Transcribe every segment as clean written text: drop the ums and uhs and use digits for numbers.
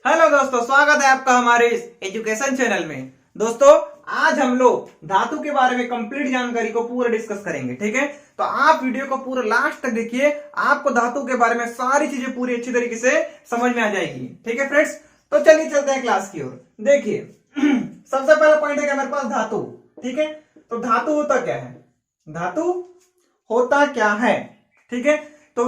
Hello दोस्तों, स्वागत है आपका हमारे इस एजुकेशन चैनल में। दोस्तों, आज हम लोग धातु के बारे में कंप्लीट जानकारी को पूरा डिस्कस करेंगे। ठीक है, तो आप वीडियो को पूरा लास्ट तक देखिए, आपको धातु के बारे में सारी चीजें पूरी अच्छी तरीके से समझ में आ जाएगी। ठीक है फ्रेंड्स, तो चलिए चलते हैं क्लास की ओर। देखिए सबसे पहला पॉइंट है कि हमारे पास धातु। ठीक है, तो धातु होता क्या है? धातु होता क्या है? ठीक है, तो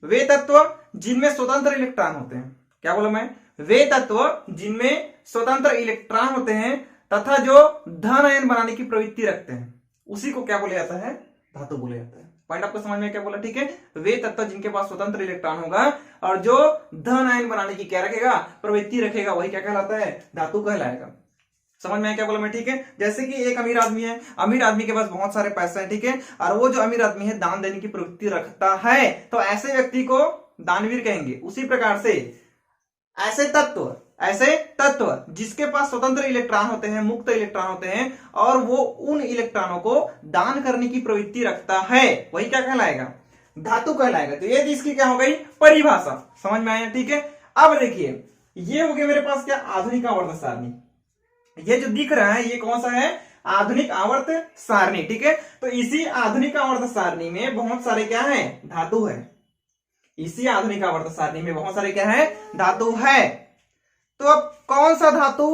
वे तत्व जिनमें स्वतंत्र इलेक्ट्रॉन होते हैं। क्या बोला मैं? वे तत्व जिनमें स्वतंत्र इलेक्ट्रॉन होते हैं तथा जो धन आयन बनाने की प्रवृत्ति रखते हैं, उसी को क्या बोला जाता है? धातु बोला जाता है। पॉइंट आपको समझ में क्या बोला? ठीक है, वे तत्व जिनके पास स्वतंत्र इलेक्ट्रॉन होगा और जो धन आयन बनाने की क्या रखेगा? प्रवृत्ति रखेगा, वही क्या कहलाता है? धातु कहलाएगा। समझ में क्या बोला मैं? ठीक है, जैसे कि एक अमीर आदमी है, अमीर आदमी के पास बहुत सारे पैसे हैं। ठीक है, और वो जो अमीर आदमी है दान देने की प्रवृत्ति रखता है, तो ऐसे व्यक्ति को दानवीर कहेंगे। उसी प्रकार से ऐसे तत्व जिसके पास स्वतंत्र इलेक्ट्रॉन होते हैं, मुक्त इलेक्ट्रॉन होते हैं, और वो उन इलेक्ट्रॉनों को दान करने की प्रवृत्ति रखता है, वही क्या कहलाएगा? धातु कहलाएगा। तो ये इसकी क्या हो गई? परिभाषा। समझ में आया? ठीक है, अब देखिए ये हो गया मेरे पास क्या? आधुनिक आवर्त सारणी। ये जो दिख रहा है ये कौन सा है? आधुनिक आवर्त सारणी। ठीक है, तो इसी आधुनिक आवर्त सारणी में बहुत सारे क्या है? धातु है। इसी आधुनिक आवर्त सारणी में बहुत सारे क्या है? धातु है। तो अब कौन सा धातु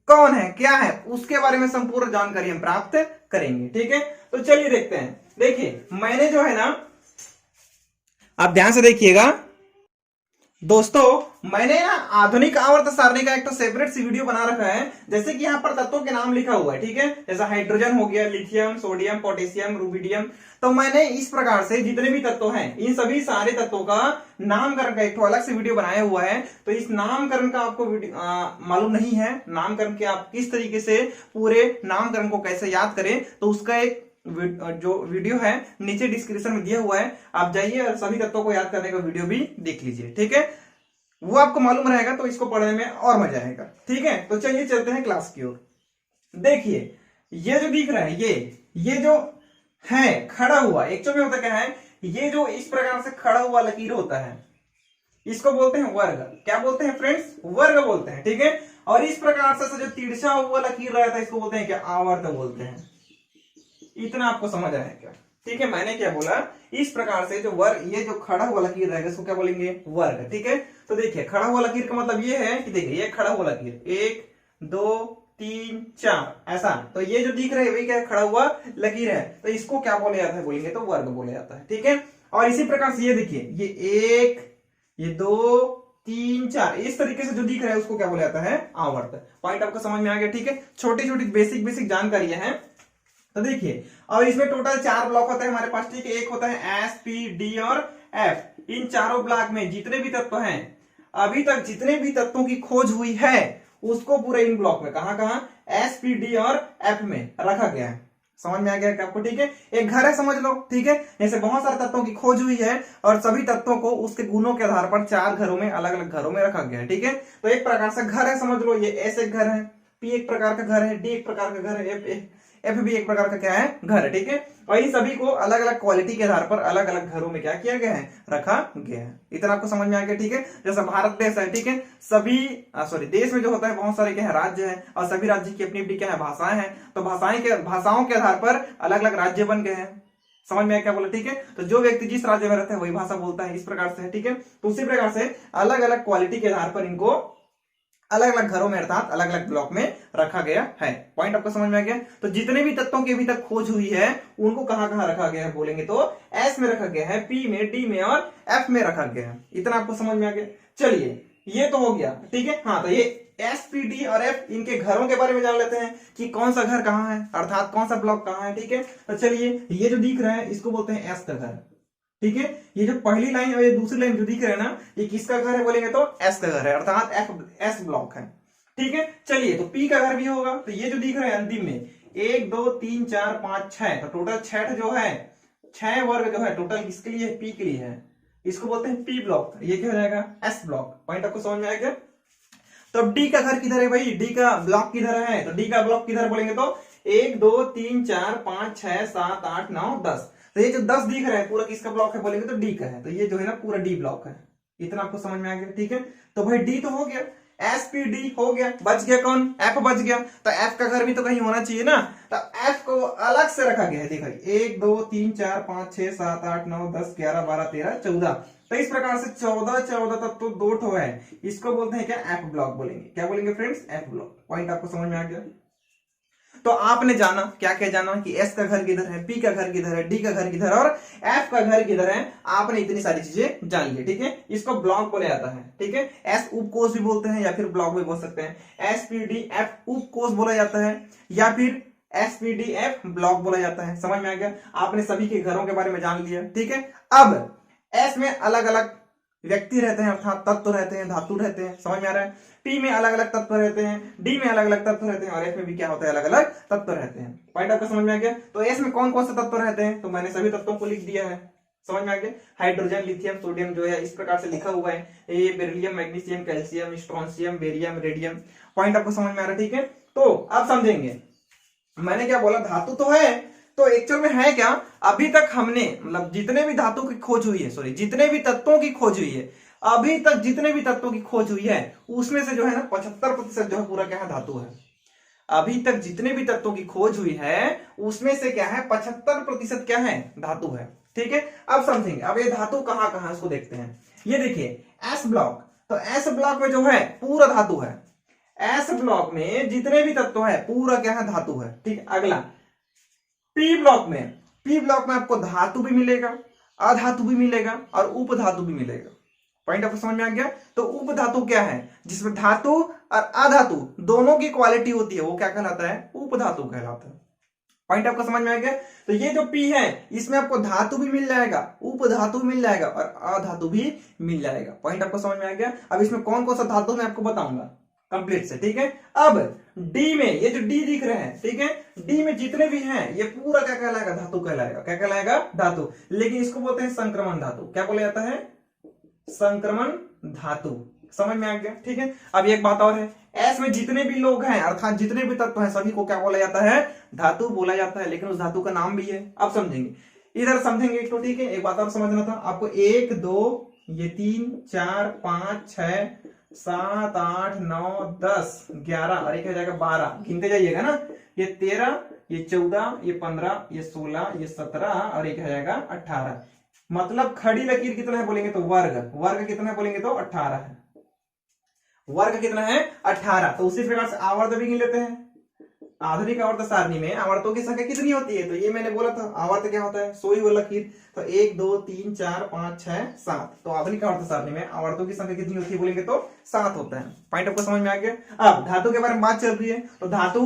कौन है, क्या है, उसके बारे में संपूर्ण जानकारी हम प्राप्त करेंगे। ठीक है, तो चलिए देखते हैं। देखिए मैंने जो है ना, आप ध्यान से देखिएगा दोस्तों, मैंने ना आधुनिक आवर्त सारणी का एक तो सेपरेट सी वीडियो बना रखा है। जैसे कि यहाँ पर तत्वों के नाम लिखा हुआ है। ठीक है, जैसा हाइड्रोजन हो गया, लिथियम, सोडियम, पोटेशियम, रुबिडियम। तो मैंने इस प्रकार से जितने भी तत्व हैं, इन सभी सारे तत्वों का नामकरण का एक तो अलग से वीडियो बनाया हुआ है। तो इस नामकरण का आपको मालूम नहीं है, नामकरण के आप किस तरीके से पूरे नामकरण को कैसे याद करें, तो उसका एक जो वीडियो है नीचे डिस्क्रिप्शन में दिया हुआ है, आप जाइए और सभी तत्वों को याद करने का वीडियो भी देख लीजिए। ठीक है, वो आपको मालूम रहेगा तो इसको पढ़ने में और मजा आएगा। ठीक है, तो चलिए चलते हैं क्लास की ओर। देखिए ये जो दिख रहा है, ये जो है खड़ा हुआ, एक्चुअली में होता क्या है? ये जो इस प्रकार से खड़ा हुआ लकीर होता है, इसको बोलते हैं वर्ग। क्या बोलते हैं फ्रेंड्स? वर्ग बोलते हैं। ठीक है, और इस प्रकार से जो तिरछा हुआ लकीर रहता है, इसको बोलते हैं क्या? आवर्त बोलते हैं। इतना आपको समझ आया क्या? ठीक है, मैंने क्या बोला? इस प्रकार से जो वर्ग, ये जो खड़ा हुआ लकीर रहेगा, इसको क्या बोलेंगे? वर्ग। ठीक है, तो देखिए खड़ा हुआ लकीर का मतलब ये है कि देखिए ये खड़ा हुआ लकीर 1 2 3 4 ऐसा, तो ये जो दिख रहा है वही क्या? खड़ा हुआ लकीर है। तो इसको क्या बोले जाता है? बोलेंगे तो वर्ग बोले जाता है। ठीक है, और इसी प्रकार से ये देखिए, ये 1 ये 2 3 4 इस तरीके से जो दिख रहा है उसको क्या बोला जाता है? आवर्त। पॉइंट आपको समझ में आ गया? ठीक है, छोटी छोटी बेसिक जानकारियां हैं। तो देखिए, और इसमें टोटल 4 ब्लॉक होते हैं हमारे पास। ठीक है, एक होता है एस, पी, डी और एफ। इन चारों ब्लॉक में जितने भी तत्व हैं, अभी तक जितने भी तत्वों की खोज हुई है, उसको पूरे इन ब्लॉक में कहां एस, पी, डी और एफ में रखा गया है। समझ में आ गया क्या आपको? ठीक है, एक घर है समझ लो। ठीक है, जैसे बहुत सारे तत्वों की खोज हुई है और सभी तत्वों को उसके गुणों के आधार पर 4 घरों में, अलग अलग घरों में रखा गया है। ठीक है, तो एक प्रकार से घर है समझ लो। ये एस एक घर है, पी एक प्रकार का घर है, डी एक प्रकार का घर है, एफ भी एक प्रकार का क्या है? घर है। ठीक है, और इन सभी को अलग अलग क्वालिटी के आधार पर अलग अलग घरों में क्या किया गया है? रखा गया है। इतना आपको समझ में आ गया? ठीक है, जैसा भारत देश है, ठीक है, सभी देश में जो होता है बहुत सारे क्या है? राज्य है, और सभी राज्य की अपनी अपनी क्या है? भाषाएं हैं। तो भाषाओं के आधार पर अलग अलग राज्य बन गए हैं। समझ में क्या बोला? ठीक है, तो जो व्यक्ति जिस राज्य में रहता है वही भाषा बोलता है, इस प्रकार से। ठीक है, तो उसी प्रकार से अलग अलग क्वालिटी के आधार पर इनको अलग अलग घरों में अर्थात अलग अलग ब्लॉक में रखा गया है। पॉइंट आपको समझ में आ गया? तो जितने भी तत्वों की अभी तक खोज हुई है उनको कहां कहां रखा गया है? बोलेंगे तो एस में रखा गया है, पी में, डी में और एफ में रखा गया है। इतना आपको समझ में आ गया? चलिए ये तो हो गया। ठीक है, हाँ, तो ये एस, पी, डी और एफ, इनके घरों के बारे में जान लेते हैं कि कौन सा घर कहाँ है, अर्थात कौन सा ब्लॉक कहाँ है। ठीक है, तो चलिए ये जो दिख रहा है इसको बोलते हैं एस का घर। ठीक है, ये जो पहली लाइन और ये दूसरी लाइन जो दिख रहा है ना, ये किसका घर है? बोलेंगे तो एस का घर है, अर्थात एस ब्लॉक है। ठीक है, चलिए तो पी का घर भी होगा। तो ये जो दिख रहा है अंतिम में 1 2 3 4 5 6, तो टोटल 6 जो है, 6 वर्ग जो है टोटल किसके लिए? पी के लिए है। इसको बोलते हैं पी ब्लॉक। ये क्या हो जाएगा? S block. पॉइंट आपको समझ में आएगा? तो अब डी का घर किधर है भाई? डी का ब्लॉक किधर है? तो डी का ब्लॉक किधर बोलेंगे तो 1 2 3 4 5 6 7 8 9 10। तो ये जो 10 दिख रहा है पूरा किसका ब्लॉक है? बोलेंगे तो डी का है। तो ये जो है ना पूरा डी ब्लॉक है। इतना आपको समझ में आ गया, ठीक है। तो भाई डी तो हो गया, एसपीडी हो गया, बच गया कौन, एफ बच गया। तो एफ का घर भी तो कहीं होना चाहिए ना, तो एफ को अलग से रखा गया है। देखो 1 2 3 4 5 6 7 8 9 10 11 12 13 14, तो इस प्रकार से 14 तक तो 2 ठो है। इसको बोलते हैं क्या, एफ ब्लॉक बोलेंगे। क्या बोलेंगे फ्रेंड्स, एफ ब्लॉक। पॉइंट आपको समझ में आ गया। तो आपने जाना क्या क्या जाना कि एस का घर किधर है, पी का घर किधर है, डी का घर किधर है और एफ का घर किधर है। आपने इतनी सारी चीजें जान ली, ठीक है। इसको ब्लॉक बोला जाता है, ठीक है। एस उपकोष भी बोलते हैं या फिर ब्लॉक भी बोल सकते हैं। एसपीडी एफ उपकोष बोला जाता है या फिर एसपीडी एफ ब्लॉक बोला जाता है। समझ में आ गया, आपने सभी के घरों के बारे में जान लिया, ठीक है। अब एस में अलग अलग व्यक्ति रहते हैं, अर्थात तत्व रहते हैं, धातु रहते हैं। समझ में आ रहा है। पी में अलग अलग तत्व रहते हैं, डी में अलग अलग तत्व रहते हैं और एफ में भी क्या होता है, अलग अलग तत्व रहते हैं। पॉइंट आपको समझ में आ गया। तो एस में कौन कौन से तत्व रहते हैं, तो मैंने सभी तत्वों को लिख दिया है। समझ में आ गया। हाइड्रोजन, लिथियम, सोडियम जो है इस प्रकार से लिखा हुआ है। ये beryllium, magnesium, calcium, strontium, barium, radium. Point आपको समझ में आ रहा है, ठीक है। तो अब समझेंगे मैंने क्या बोला, धातु तो है, तो एक्चुअल में है क्या। अभी तक हमने मतलब जितने भी धातु की खोज हुई है, सॉरी जितने भी तत्वों की खोज हुई है, अभी तक जितने भी तत्वों की खोज हुई है उसमें से जो है ना 75% जो है पूरा क्या है, धातु है। अभी तक जितने भी तत्वों की खोज हुई है उसमें से क्या है, 75% क्या है, धातु है, ठीक है। अब समझेंगे, अब ये धातु कहां कहां उसको देखते हैं। ये देखिए एस ब्लॉक, तो एस ब्लॉक में जो है पूरा धातु है। एस ब्लॉक में जितने भी तत्व है पूरा क्या है, धातु है, ठीक है। अगला पी ब्लॉक में, पी ब्लॉक में आपको धातु भी मिलेगा, अधातु भी मिलेगा और उपधातु भी मिलेगा। पॉइंट आपको समझ में आ गया। तो उपधातु क्या है, जिसमें धातु और अधातु दोनों की क्वालिटी होती है, वो क्या कहलाता है, उपधातु कहलाता है। पॉइंट आपको समझ में आ गया। तो ये जो पी है इसमें आपको धातु भी मिल जाएगा, उपधातु मिल जाएगा और अधातु भी मिल जाएगा। पॉइंट आपको समझ में आ गया। अब इसमें कौन कौन सा धातु मैं आपको बताऊंगा कंप्लीट से, ठीक है। अब डी में ये जो डी दिख रहे हैं, ठीक है, डी में जितने भी हैं ये पूरा क्या कहलाएगा, धातु कहलाएगा। क्या कहलाएगा, धातु। लेकिन इसको बोलते हैं संक्रमण धातु। क्या बोला जाता है, संक्रमण धातु। समझ में आ गया, ठीक है। अब एक बात और है, एस में जितने भी लोग हैं अर्थात जितने भी तत्व हैं सभी को क्या बोला जाता है, धातु बोला जाता है। लेकिन उस धातु का नाम भी है। अब समझेंगे, इधर समझेंगे एक तो, ठीक है। एक बात और समझना था आपको, 1 2 ये 3 4 5 6 7 8 9 10 11 और एक हो जाएगा 12, गिनते जाइएगा ना। ये 13 ये 14 ये 15 ये 16 ये 17 और एक हो जाएगा 18। मतलब खड़ी लकीर कितना है बोलेंगे तो वर्ग, वर्ग कितना है बोलेंगे तो 18 है। वर्ग कितना है, 18। तो उसी प्रकार से आवर्त भी गिन लेते हैं। आधुनिक आवर्त सारणी में आवर्तों की संख्या कितनी होती है, तो ये मैंने बोला था आवर्त क्या होता है, सोई वो लकीर। तो 1 2 3 4 5 6 7। तो आधुनिक आवर्त सारणी में आवर्तों की संख्या कितनी होती है बोलेंगे तो 7 होता है। पॉइंट आपको समझ में आ गया। अब धातु के बारे में बात चल रही है, तो धातु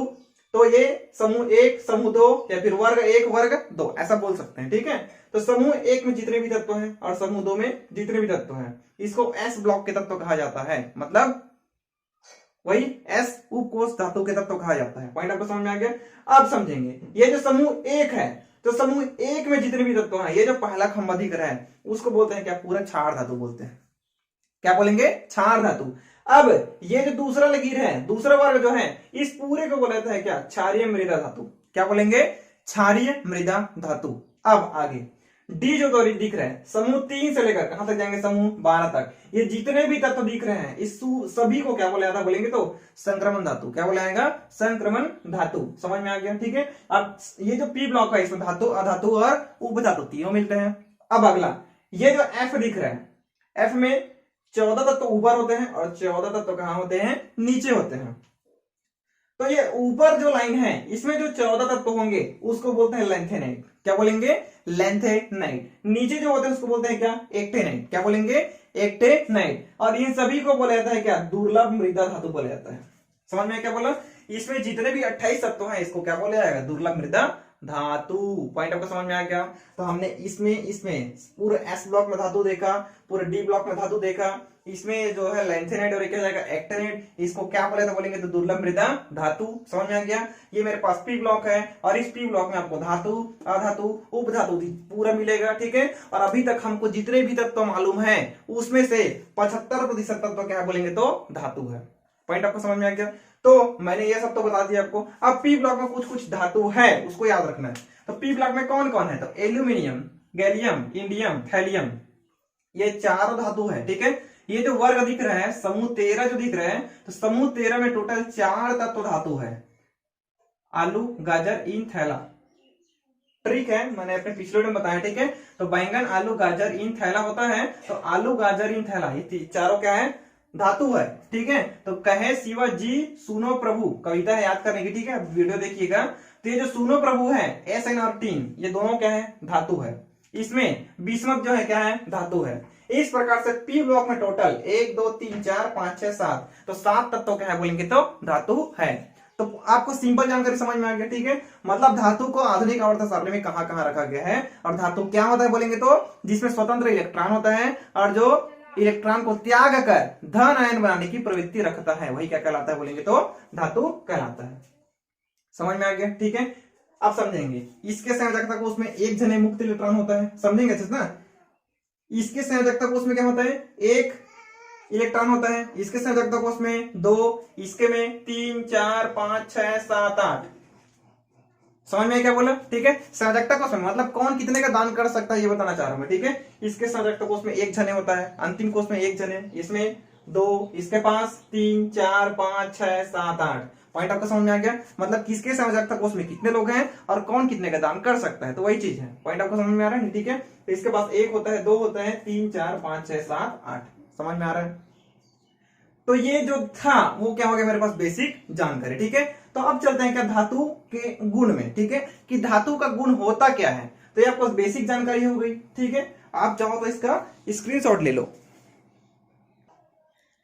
तो ये समूह 1 समूह 2 या फिर वर्ग 1 वर्ग 2 ऐसा बोल सकते हैं, ठीक है। तो समूह 1 में जितने भी तत्व हैं और समूह 2 में जितने भी तत्व हैं इसको एस ब्लॉक के तत्व कहा जाता है। मतलब वही एस उपकोष धातु के तत्व कहा जाता है। पॉइंट आपको समझ में आ गया। अब समझेंगे, ये जो समूह 1 है, तो समूह 1 में जितने भी तत्व हैं, ये जो पहला खंभा दिख रहा है उसको बोलते हैं क्या, पूरा क्षार धातु बोलते हैं। क्या बोलेंगे, क्षार धातु। अब ये जो दूसरा लकीर है, दूसरा वर्ग जो है, इस पूरे को बोला जाता है क्या, क्षारीय मृदा धातु। क्या बोलेंगे, क्षारीय मृदा धातु। अब आगे डी जो दो दिख रहे हैं, समूह 3 से लेकर कहां तक जाएंगे, समूह 12 तक, ये जितने भी तत्व दिख रहे हैं इस सभी को क्या बोला जाता है बोलेंगे तो संक्रमण धातु। क्या बोला जाएगा, संक्रमण धातु। समझ में आ गया, ठीक है। अब ये जो पी ब्लॉक है इसमें धातु, अधातु और उपधातु तीनों मिलते हैं। अब अगला ये जो एफ दिख रहा है, एफ में 14 तत्व ऊपर होते हैं और 14 तत्व कहां होते हैं, नीचे होते हैं। तो ये ऊपर जो लाइन है इसमें जो 14 तत्व होंगे उसको बोलते हैं लेंथेनाइट। क्या बोलेंगे, लेंथेनाइट। नीचे जो होते हैं उसको बोलते हैं क्या, एक्टेनाइट। क्या बोलेंगे, एक्टेनाइट। और इन सभी को बोला जाता है क्या, दुर्लभ मृदा धातु बोला जाता है। समझ में क्या बोला, इसमें जितने भी 28 तत्व हैं इसको क्या बोला जाएगा, दुर्लभ मृदा धातु। पॉइंट आपको समझ में आ गया। तो हमने इसमें पूरे एस ब्लॉक में धातु देखा, पूरे डी ब्लॉक में धातु देखा, इसमें जो है लेंथेनाइट और क्या जाएगा एक्टेनाइट, इसको क्या बोले तो बोलेंगे तो दुर्लभ मृदा धातु। समझ में आ गया। ये मेरे पास पी ब्लॉक है और इस पी ब्लॉक में आपको धातु, अधातु, उपधातु पूरा मिलेगा, ठीक है। और अभी तक हमको जितने भी तत्व मालूम है उसमें से 75% तत्व क्या बोलेंगे तो धातु है। पॉइंट आपको समझ में आ गया। तो मैंने ये सब तो बता दिया आपको। अब पी ब्लॉक में कुछ कुछ धातु है उसको याद रखना है। तो पी ब्लॉक में कौन कौन है, तो एल्यूमिनियम, गैलियम, इंडियम, थैलियम, ये चारों धातु है, ठीक है। ये जो वर्ग दिख रहा है, समूह 13 जो दिख रहा है, तो समूह 13 में टोटल 4 तत्व धातु है। आलू, गाजर, ईंट, थैला। ट्रिक है, मैंने अपने पिछले में बताया, ठीक है। तो बैंगन, आलू, गाजर, ईंट, थैला होता है। तो आलू, गाजर, ईंट, थैला, ये चारों क्या है? धातु है, ठीक है। तो कहे शिवा जी सुनो प्रभु, कविता है याद करने की, ठीक है। वीडियो देखिएगा। तो ये जो सुनो प्रभु है, एस एन और टीन, ये दोनों क्या है? धातु है। इसमें बिस्मथ जो है क्या है? धातु है। इस प्रकार से पी ब्लॉक में टोटल 1 2 3 4 5 6 7, तो 7 तत्व क्या है बोलेंगे तो धातु है। तो आपको सिंपल जानकारी समझ में आ गया, ठीक है। मतलब धातु को आधुनिक आवर्त सारणी में कहां कहां रखा गया है, और धातु क्या होता है बोलेंगे तो जिसमें स्वतंत्र इलेक्ट्रॉन होता है और जो इलेक्ट्रॉन को त्याग कर धन आयन बनाने की प्रवृत्ति रखता है, वही क्या कहलाता है बोलेंगे तो धातु कहलाता है। समझ में आ गया, ठीक है। अब समझेंगे इसके संयोजकता कोष में एक जने मुक्त इलेक्ट्रॉन होता है, समझेंगे अच्छे से ना। इसके संयोजकता कोष में क्या होता है? एक इलेक्ट्रॉन होता है। इसके संयोजकता कोष में 2, इसके में 3 4 5 6 7 8। समझ में क्या बोला, ठीक है। संयोजकता कोष में मतलब कौन कितने का दान कर सकता है ये बताना चाह रहा हूं मैं, ठीक है। इसके संयोजकता कोष में एक जने होता है, अंतिम कोष में एक जने, इसमें 2, इसके पास 3 4 5 6 7 8। पॉइंट आपको समझ में आ गया। मतलब किसके संयोजकता कोष में कितने लोग हैं और कौन कितने का दान कर सकता है, तो वही चीज है। पॉइंट आपको समझ में आ रहा है, ठीक है। तो इसके पास 1 होता है, 2 होता है, 3 4 5 6 7 8। समझ में आ रहा है। तो ये जो था वो क्या हो गया मेरे पास बेसिक जानकारी, ठीक है। तो अब चलते हैं क्या धातु के गुण में, ठीक है, कि धातु का गुण होता क्या है। तो ये आपको बेसिक जानकारी हो गई, ठीक है। आप चाहो तो इसका स्क्रीनशॉट ले लो।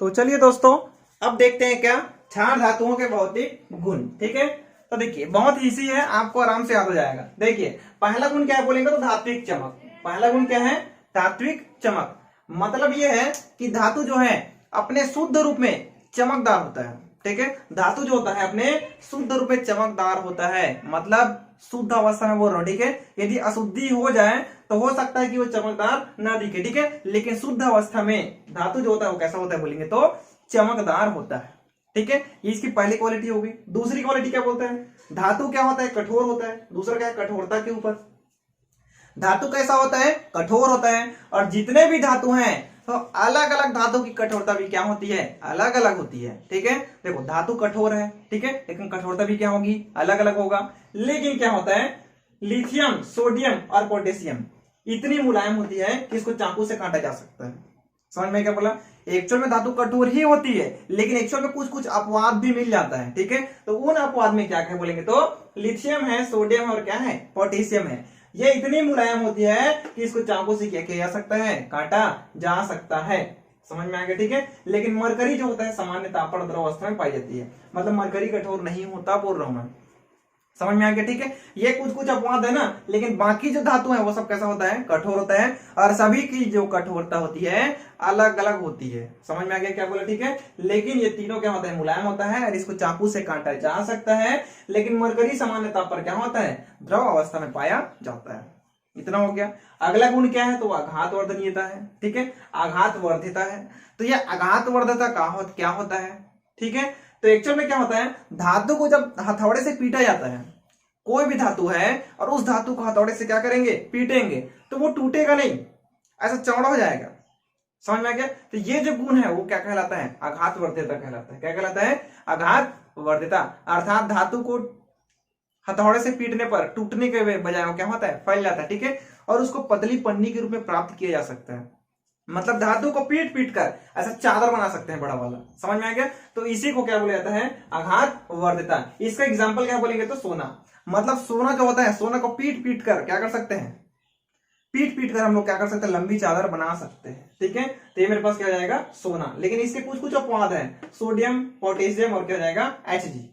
तो चलिए दोस्तों अब देखते हैं क्या क्षार धातुओं के भौतिक गुण, ठीक है। तो देखिए बहुत इजी है, आपको आराम से याद हो जाएगा। देखिए पहला गुण क्या है बोलेंगे तो धात्विक चमक। पहला गुण क्या है? धात्विक चमक। मतलब ये है कि धातु जो है अपने शुद्ध रूप में चमकदार होता है, ठीक है। धातु जो होता है अपने शुद्ध रूप में चमकदार होता है, मतलब शुद्ध अवस्था में बोल रहा हूं, ठीक है। यदि अशुद्धि हो जाए तो हो सकता है कि वो चमकदार ना दिखे, ठीक है। लेकिन शुद्ध अवस्था में धातु जो होता है वो कैसा होता है बोलेंगे तो चमकदार होता है, ठीक है। ये इसकी पहली क्वालिटी होगी। दूसरी क्वालिटी क्या बोलते हैं? धातु क्या होता है? कठोर होता है। दूसरा क्या है? कठोरता के ऊपर। धातु कैसा होता है? कठोर होता है। और जितने भी धातु हैं तो अलग अलग धातु की कठोरता भी क्या होती है? अलग अलग होती है, ठीक है। देखो धातु कठोर है, ठीक है, लेकिन कठोरता भी क्या होगी? अलग अलग होगा। लेकिन क्या होता है? लिथियम, सोडियम और पोटेशियम इतनी मुलायम होती है कि इसको चाकू से काटा जा सकता है। समझ में क्या बोला? एक्चुअल में धातु कठोर ही होती है, लेकिन एक्चुअल में कुछ कुछ अपवाद भी मिल जाता है, ठीक है। तो उन अपवाद में क्या क्या बोलेंगे तो लिथियम है, सोडियम और क्या है? पोटेशियम है। ये इतनी मुलायम होती है कि इसको चाकू से क्या किया जा सकता है? काटा जा सकता है। समझ में आ गया, ठीक है। लेकिन मरकरी जो होता है सामान्य तापमान द्रव अवस्था में पाई जाती है, मतलब मरकरी कठोर नहीं होता बोल रहा हूं मैं। समझ में आ गया, ठीक है। ये कुछ कुछ अपवाद है ना, लेकिन बाकी जो धातु है वो सब कैसा होता है? कठोर होता है। और सभी की जो कठोरता होती है अलग अलग होती है। समझ में आ गया क्या बोला, ठीक है। लेकिन ये तीनों क्या होता है? मुलायम होता है और इसको चाकू से काटा जा सकता है। लेकिन मरकरी सामान्य ताप पर क्या होता है? द्रव अवस्था में पाया जाता है। इतना हो गया। अगला गुण क्या है? तो आघात वर्धनीयता है, ठीक है। आघात वर्धिता है। तो ये आघात वर्धता क्या होता है, ठीक है। तो एक्चुअल में क्या होता है? धातु को जब हथौड़े से पीटा जाता है, कोई भी धातु है और उस धातु को हथौड़े से क्या करेंगे? पीटेंगे, तो वो टूटेगा नहीं, ऐसा चौड़ा हो जाएगा। समझ में आ गया। तो ये जो गुण है वो क्या कहलाता है? आघात वर्धिता कहलाता है। क्या कहलाता है? आघात वर्धिता। अर्थात धातु को हथौड़े से पीटने पर टूटने के बजाय वो क्या होता है? फैल जाता है, ठीक है। और उसको पतली पन्नी के रूप में प्राप्त किया जा सकता है। मतलब धातु को पीट पीट कर ऐसा चादर बना सकते हैं बड़ा वाला। समझ में आ गया। तो इसी को क्या बोला जाता है? आघात वर्धिता। इसका एग्जाम्पल क्या बोलेंगे तो सोना। मतलब सोना जो होता है, सोना को पीट पीट कर क्या कर सकते हैं? पीट पीट कर हम लोग क्या कर सकते हैं? लंबी चादर बना सकते हैं, ठीक है। तो ये मेरे पास क्या हो जाएगा? सोना। लेकिन इसके कुछ कुछ अपवाद है, सोडियम, पोटेशियम और क्या हो जाएगा? Hg।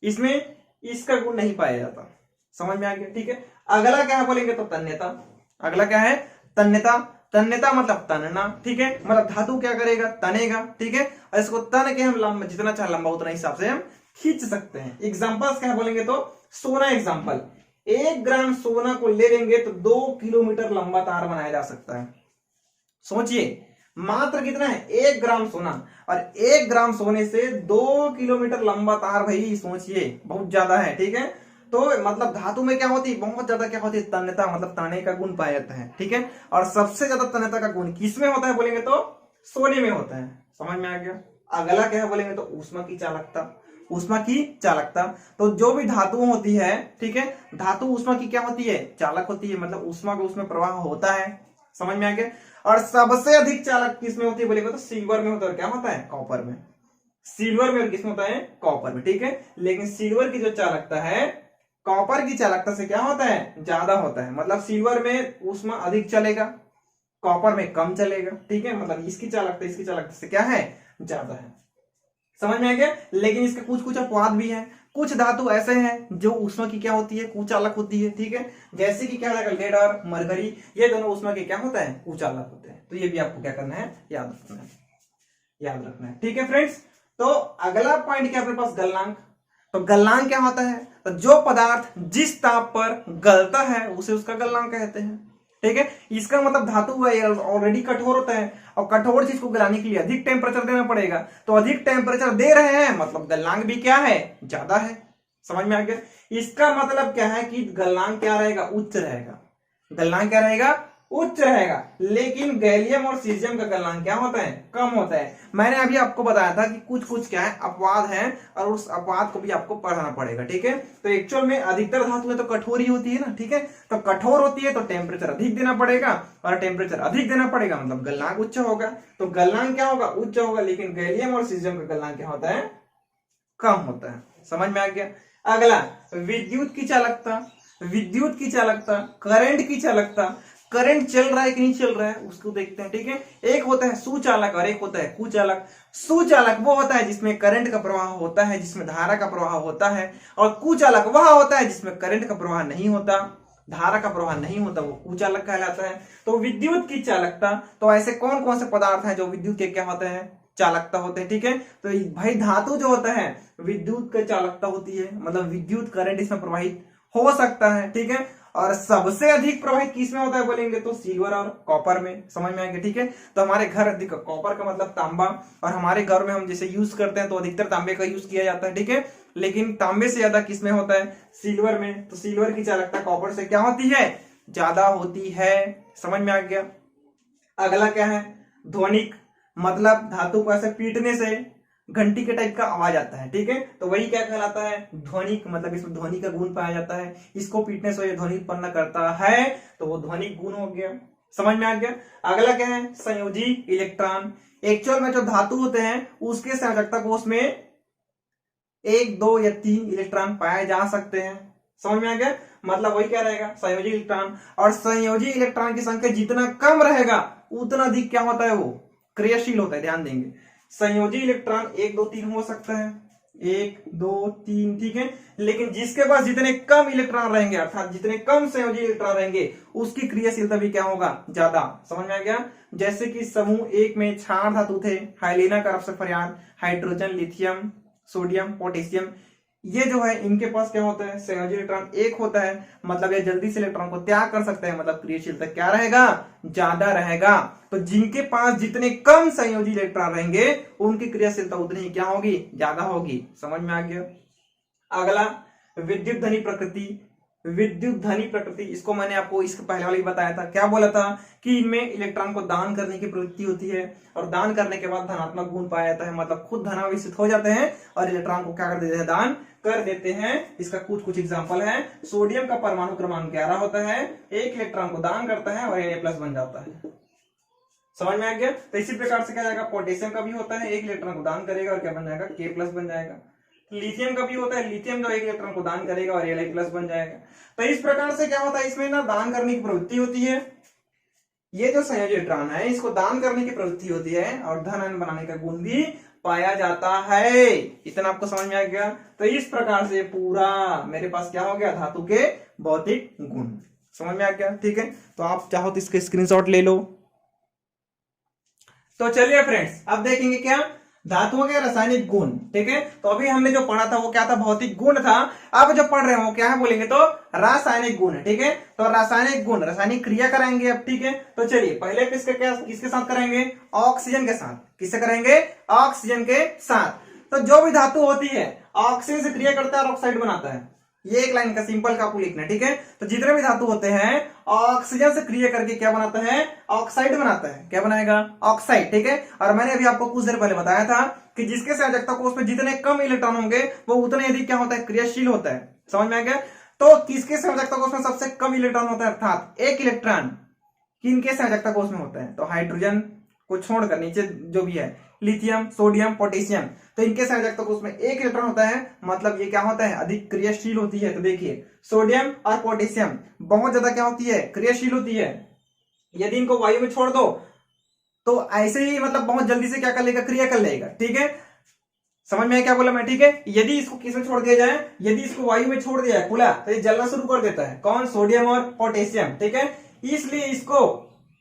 इसमें इसका गुण नहीं पाया जाता। समझ में आ गया, ठीक है। अगला क्या है बोलेंगे तो तन्यता। अगला क्या है? तन्यता। तन्यता मतलब तनना, ठीक है। मतलब धातु क्या करेगा? तनेगा, ठीक है। और इसको तन के हम जितना चाहे लंबा उतना हिसाब से हम खींच सकते हैं। एग्जांपल्स क्या बोलेंगे तो सोना एग्जांपल। 1 ग्राम सोना को ले लेंगे तो 2 किलोमीटर लंबा तार बनाया जा सकता है। सोचिए मात्र कितना है? 1 ग्राम सोना, और 1 ग्राम सोने से 2 किलोमीटर लंबा तार, भाई सोचिए बहुत ज्यादा है, ठीक है। तो मतलब धातु में क्या होती है? बहुत ज्यादा क्या होती है? तन्यता, मतलब तने का गुण पाया जाता है, ठीक है। और सबसे ज्यादा तन्यता का गुण किसमें होता है बोलेंगे तो सोने में होता है। समझ में आ गया। अगला क्या है बोलेंगे तो ऊष्मा की चालकता। ऊष्मा की चालकता, तो जो भी धातुओं होती है, ठीक है, धातु ऊष्मा की क्या होती है, चालक होती है, मतलब ऊष्मा का उसमें प्रवाह होता है। समझ में आ गया। और सबसे अधिक चालक किसमें होती है बोलेंगे तो सिल्वर में होता है। क्या होता है, कॉपर में। सिल्वर में और किसमें होता है, कॉपर में, ठीक है। लेकिन सिल्वर की जो चालकता है कॉपर की चालकता से क्या होता है, ज्यादा होता है। मतलब सिल्वर में ऊष्मा अधिक चलेगा, कॉपर में कम चलेगा, ठीक है। मतलब इसकी चालकता से क्या है, ज्यादा है। समझ में आ गया। लेकिन इसके कुछ कुछ अपवाद भी हैं। कुछ धातु ऐसे हैं जो ऊष्मा की क्या होती है, कुचालक होती है, ठीक है। जैसे कि क्या हो जाएगा, लेड और मरकरी, ये दोनों ऊष्मा के क्या होता है, कुचालक होते हैं। तो ये भी आपको क्या करना है, याद रखना है, ठीक है फ्रेंड्स। तो अगला पॉइंट क्या अपने पास, गलनांक। तो गलनांक क्या होता है, तो जो पदार्थ जिस ताप पर गलता है उसे उसका गलनांक कहते हैं, ठीक है। इसका मतलब धातु ऑलरेडी कठोर होता है और कठोर चीज को गलाने के लिए अधिक टेम्परेचर देना पड़ेगा। तो अधिक टेम्परेचर दे रहे हैं मतलब गलनांक भी क्या है, ज्यादा है। समझ में आ गया। इसका मतलब क्या है कि गलनांक क्या रहेगा, उच्च रहेगा। गलनांक क्या रहेगा, उच्च रहेगा। लेकिन गैलियम और सीजियम का गलनांक क्या होता है, कम होता है। मैंने अभी आपको बताया था कि कुछ कुछ क्या है, अपवाद है, और उस अपवाद को भी आपको पढ़ना पड़ेगा, ठीक है। तो एक्चुअल में अधिकतर धातुएं तो कठोर ही होती है ना, ठीक है। तो कठोर होती है तो टेम्परेचर अधिक देना पड़ेगा, और टेम्परेचर अधिक देना पड़ेगा मतलब गलनांक उच्च होगा। तो गलनांक क्या होगा, उच्च होगा। लेकिन गैलियम और सीजियम का गलनांक क्या होता है, कम होता है। समझ में आ गया। अगला विद्युत की चालकता। विद्युत की चालकता, करंट की चालकता। करंट चल रहा है कि नहीं चल रहा है उसको देखते हैं, ठीक है। एक होता है सुचालक और एक होता है कुचालक। सुचालक वो होता है जिसमें करंट का प्रवाह होता है, जिसमें धारा का प्रवाह होता है। और कुचालक वह होता है जिसमें करंट का प्रवाह नहीं होता, धारा का प्रवाह नहीं होता, वो कुचालक कहलाता है। तो विद्युत की चालकता, तो ऐसे कौन कौन से पदार्थ हैं जो विद्युत के क्या होते हैं, चालकता होते हैं, ठीक है। तो भाई धातु जो होता है विद्युत का चालकता होती है, मतलब विद्युत करंट इसमें प्रवाहित हो सकता है, ठीक है। और सबसे अधिक प्रवाहित किसमें होता है बोलेंगे तो सिल्वर और कॉपर में। समझ में आएंगे, ठीक है। तो हमारे घर अधिक कॉपर का मतलब तांबा, और हमारे घर में हम जैसे यूज करते हैं तो अधिकतर तांबे का यूज किया जाता है, ठीक है। लेकिन तांबे से ज्यादा किसमें होता है, सिल्वर में। तो सिल्वर की चालकता कॉपर से क्या होती है, ज्यादा होती है। समझ में आ गया। अगला क्या है, ध्वनिक, मतलब धातु को ऐसे पीटने से घंटी के टाइप का आवाज आता है, ठीक है। तो वही क्या कहलाता है, ध्वनिक, मतलब इसमें ध्वनि का गुण पाया जाता है। इसको पीटने से ये ध्वनि उत्पन्न करता है, तो वो ध्वनिक गुण हो गया। समझ में आ गया। अगला क्या है, संयोजी इलेक्ट्रॉन। एक्चुअल में जो धातु होते हैं उसके संयोजकता कोष में 1, 2 या 3 इलेक्ट्रॉन पाए जा सकते हैं। समझ में आ गया। मतलब वही क्या रहेगा, संयोजी इलेक्ट्रॉन। और संयोजी इलेक्ट्रॉन की संख्या जितना कम रहेगा उतना अधिक क्या होता है, वो क्रियाशील होता है। ध्यान देंगे, संयोजी इलेक्ट्रॉन 1, 2, 3 हो सकता है, 1, 2, 3, ठीक है। लेकिन जिसके पास जितने कम इलेक्ट्रॉन रहेंगे, अर्थात जितने कम संयोजी इलेक्ट्रॉन रहेंगे, उसकी क्रियाशीलता भी क्या होगा, ज्यादा। समझ में आ गया। जैसे कि समूह 1 में 4 धातु थे, हाइलेना का फरियान, हाइड्रोजन, लिथियम, सोडियम, पोटेशियम। ये जो है इनके पास क्या होता है, संयोजी इलेक्ट्रॉन 1 होता है, मतलब ये जल्दी से इलेक्ट्रॉन को त्याग कर सकते हैं, मतलब क्रियाशीलता क्या रहेगा, ज्यादा रहेगा। तो जिनके पास जितने कम संयोजी इलेक्ट्रॉन रहेंगे उनकी क्रियाशीलता उतनी ही क्या होगी, ज्यादा होगी। समझ में आ गया। अगला विद्युत धनी प्रकृति। विद्युत धनी प्रकृति, इसको मैंने आपको इसके पहले वाले बताया था। क्या बोला था कि इनमें इलेक्ट्रॉन को दान करने की प्रवृत्ति होती है, और दान करने के बाद धनात्मक गुण पाया जाता है, मतलब खुद धनावेशित हो जाते हैं और इलेक्ट्रॉन को क्या कर देते हैं, दान कर देते हैं। इसका कुछ कुछ एग्जांपल है। सोडियम का परमाणु क्रमांक 11 होता है, 1 इलेक्ट्रॉन को दान करता है और Na+ बन जाता है। समझ में आ गया। तो इसी प्रकार से क्या जाएगा, पोटेशियम का भी होता है, 1 इलेक्ट्रॉन को दान करेगा और क्या बन जाएगा, K+ बन जाएगा। लिथियम का भी होता है, लिथियम जो 1 इलेक्ट्रॉन को दान करेगा और Li+ बन जाएगा। तो इस प्रकार से क्या होता है, इसमें ना दान करने की प्रवृत्ति होती है। ये जो संयोजी इलेक्ट्रॉन है इसको दान करने की प्रवृत्ति होती है, और धन आयन बनाने का गुण भी पाया जाता है। इतना आपको समझ में आ गया। तो इस प्रकार से पूरा मेरे पास क्या हो गया, धातु के भौतिक गुण समझ में आ गया, ठीक है। तो आप चाहो तो इसके स्क्रीनशॉट ले लो। तो चलिए फ्रेंड्स, अब देखेंगे क्या, धातुओं के रासायनिक गुण, ठीक है। तो अभी हमने जो पढ़ा था वो क्या था, भौतिक गुण था। अब जो पढ़ रहे हैं वो क्या है बोलेंगे तो रासायनिक गुण, ठीक है। तो रासायनिक गुण, रासायनिक क्रिया कराएंगे अब, ठीक है। तो चलिए पहले किसके साथ करेंगे, ऑक्सीजन के साथ। किससे करेंगे, ऑक्सीजन के साथ। तो जो भी धातु होती है ऑक्सीजन से क्रिया करता है और ऑक्साइड बनाता है, ये एक लाइन का सिंपल का आपको लिखना है, ठीक है। तो जितने भी धातु होते हैं ऑक्सीजन से क्रिया करके क्या बनाता है, ऑक्साइड बनाता है। क्या बनाएगा, ऑक्साइड, ठीक है। और मैंने अभी आपको कुछ देर पहले बताया था कि जिसके संयोजकता कोष में जितने कम इलेक्ट्रॉन होंगे वो उतने अधिक क्या होता है, क्रियाशील होता है। समझ में आ गया। तो किसके संयोजकता कोष में सबसे कम इलेक्ट्रॉन होता है, अर्थात एक इलेक्ट्रॉन किनके संयोजकता कोष में होता है, तो हाइड्रोजन को छोड़कर नीचे जो भी है, लिथियम, सोडियम, पोटेशियम, तो इनके संयोजकता कोष में एक इलेक्ट्रॉन होता है, मतलब ये क्या होता है, अधिक क्रियाशील होती है। तो देखिए सोडियम और पोटेशियम बहुत ज्यादा क्या होती है, क्रियाशील होती है। यदि इनको वायु में छोड़ दो तो ऐसे ही मतलब बहुत जल्दी से क्या कर लेगा, क्रिया कर लेगा, ठीक है। समझ में क्या बोला मैं, ठीक है। यदि इसको किसमें छोड़ दिया जाए, यदि इसको वायु में छोड़ दिया है खुला, तो ये जलना शुरू कर देता है। कौन, सोडियम और पोटेशियम, ठीक है। इसलिए इसको